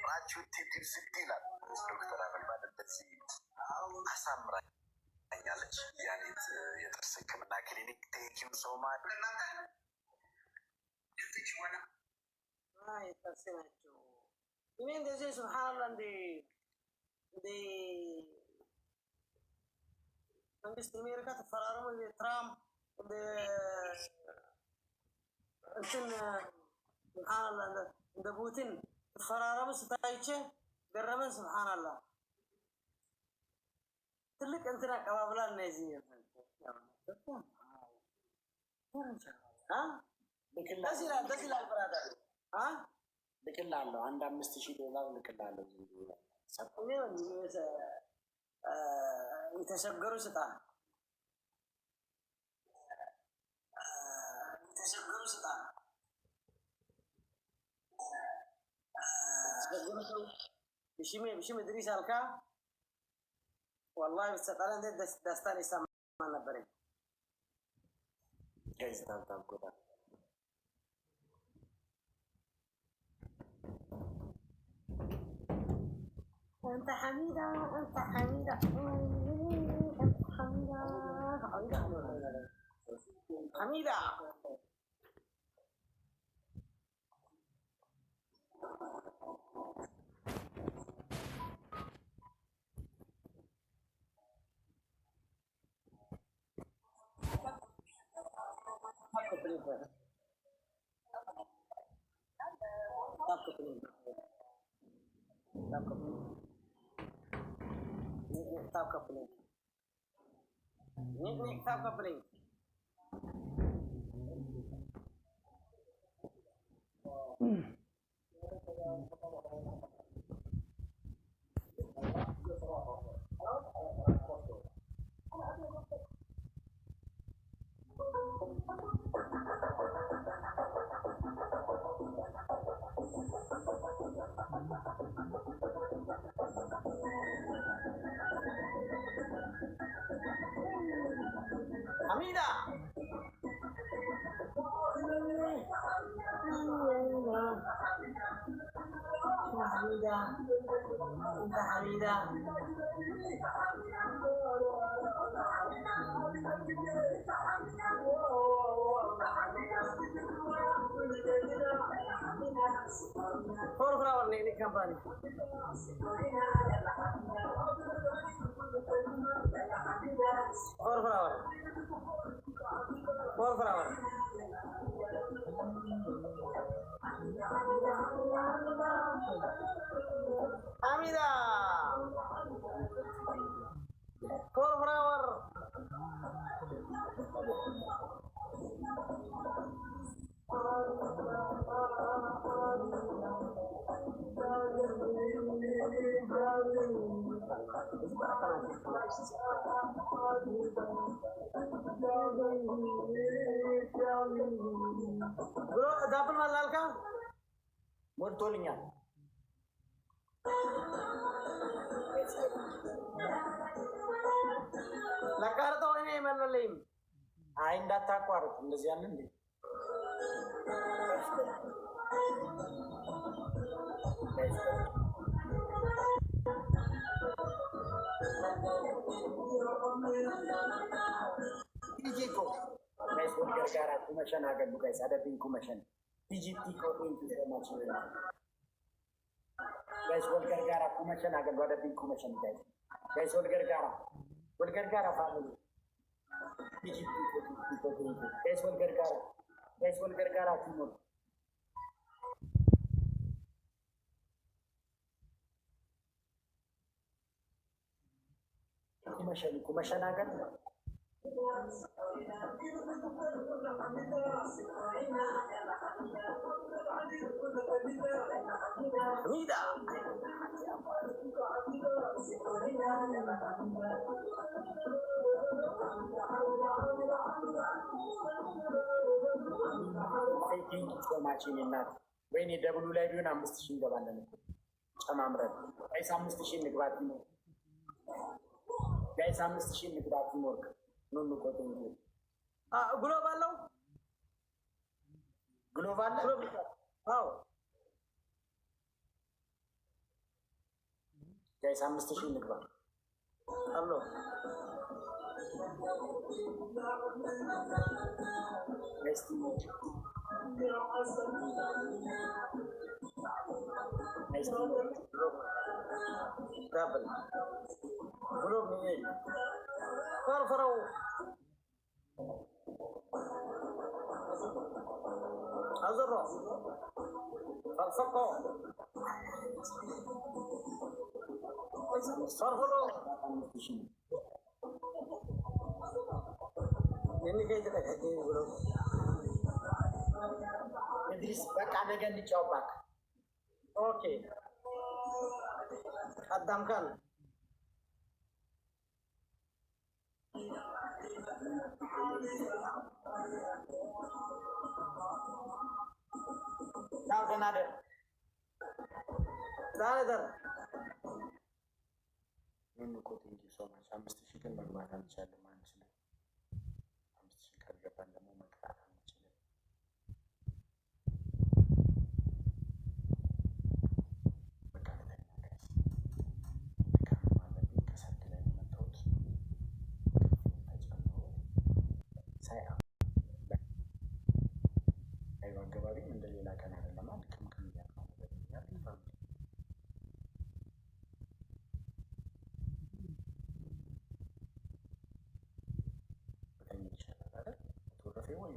ራችሁ ቲፕ ስትይላል ዶክተር አበልባል እንደዚህ አሳምራኛለች። ያኔት የጥርስ ሕክምና ክሊኒክ ቴኪው ሰው ማለት ናቸው። እኔ እንደዚህ ሱብሃንአላህ እንደ መንግስት አሜሪካ ተፈራረሙ ትራምፕ እንትን ሱብሃንአላህ እንደ ፑቲን ተፈራረሙ ስታይቼ ገረመን። ሱብሃንአላህ ትልቅ እንትን አቀባበላ እነዚህ ደስ ይላል ብራዳር ልክላለሁ። አንድ $5000 ልክላለሁ። የተቸገሩ ስጣ بشي مدريس هالكا والله بتسألن ده دستان يسمى نبرين جايز تام كده أنت حميدة أنت حميدة أنت حميدة حميدة Stop coupling. Stop coupling. Hamida. Hamida. Entah Hamida. Flower nih company. Flower. Hamida. Flower. Bro, dapat malal ka? Montolinya. Nakar to ini malalim. Ain data kwar, እንደዚህ ያለ እንዴ? Dijiko. Guys, gara-gara kumashan agad mo guys. Ada ping kumashan. DGT ko thank you so much. Guys, gara-gara kumashan agad ada ping kumashan guys. Guys, gara-gara family. DGT ko thank you. Guys, gara-gara timur. Kumashan agad. Hamida. Thank you so much እናት ወይኔ ደብሉ ላይ ቢሆን 5000 እንገባለን ጨማምረን ጋይስ 5000 እንግባት ነው ጋይስ 5000 እንግባት ነው ኖ ቆጥኝ ግሎባል ነው ግሎባል አዎ ጋይስ 5000 ንግባ አሎ እስቲ Double. Belum ini. Farfarau. Azro. Falsafo. Farfarau. Ini kayak gitu bro. Idris, bak adegan dicoba. Oke. Adamkan. Now can ada. Dar. Menurutku tinggi so much. 5000 kan መግባት አንችልም አንችልም 5000 ካልገባን ደግሞ መግባት አንችልም በቃ አገባቢም እንደሌላ ቀን አይደለም አልክም ከሚያል ነው ያለው በጣም ይችላል አይደል ተወረፈ ወይ